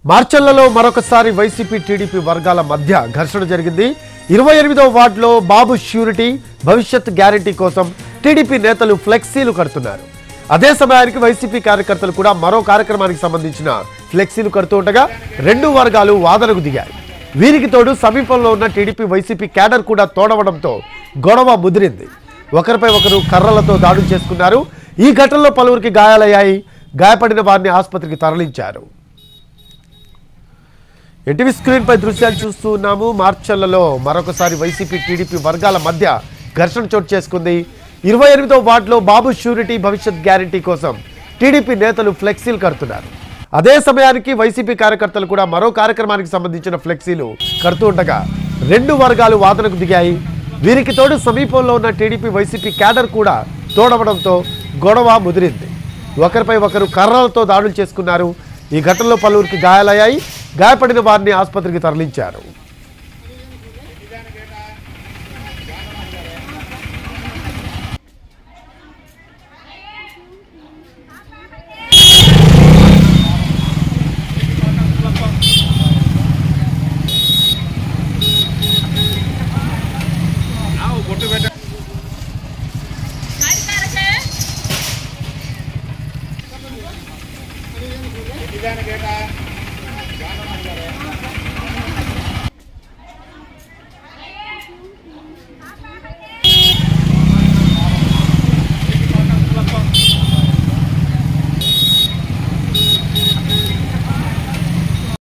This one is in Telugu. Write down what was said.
మార్చర్లలో మరొకసారి వైసీపీ టీడీపీ వర్గాల మధ్య ఘర్షణ జరిగింది. 28వ వార్డులో బాబు ష్యూరిటీ భవిష్యత్ గ్యారెంటీ కోసం టీడీపీ నేతలు ఫ్లెక్సీలు కడుతున్నారు. అదే సమయానికి వైసీపీ కార్యకర్తలు కూడా మరో కార్యక్రమానికి సంబంధించిన ఫ్లెక్సీలు కడుతూ ఉండగా రెండు వర్గాలు వాదనకు దిగాయి. వీరికి తోడు సమీపంలో ఉన్న టీడీపీ వైసీపీ క్యాడర్ కూడా తోడవడంతో గొడవ ముదిరింది. ఒకరిపై ఒకరు కర్రలతో దాడులు చేసుకున్నారు. ఈ ఘటనలో పలువురికి గాయాలయ్యాయి. గాయపడిన వారిని ఆసుపత్రికి తరలించారు. ఎన్టీవీ స్క్రీన్ పై దృశ్యాలు చూస్తూ ఉన్నాము. మార్చర్లలో మరొకసారి వైసీపీ టీడీపీ వర్గాల మధ్య ఘర్షణ చోటు చేసుకుంది. 28వ వార్డులో బాబు ష్యూరిటీ భవిష్యత్ గ్యారెంటీ కోసం టీడీపీ నేతలు ఫ్లెక్సీలు కడుతున్నారు. అదే సమయానికి వైసీపీ కార్యకర్తలు కూడా మరో కార్యక్రమానికి సంబంధించిన ఫ్లెక్సీలు కడుతూ ఉండగా రెండు వర్గాలు వాదనకు దిగాయి. వీరికి తోడు సమీపంలో ఉన్న టీడీపీ వైసీపీ క్యాడర్ కూడా తోడవడంతో గొడవ ముదిరింది. ఒకరిపై ఒకరు కర్రలతో దాడులు చేసుకున్నారు. ఈ ఘటనలో పలువురికి గాయాలయ్యాయి. గాయపడిన వారిని ఆసుపత్రికి తరలించారు.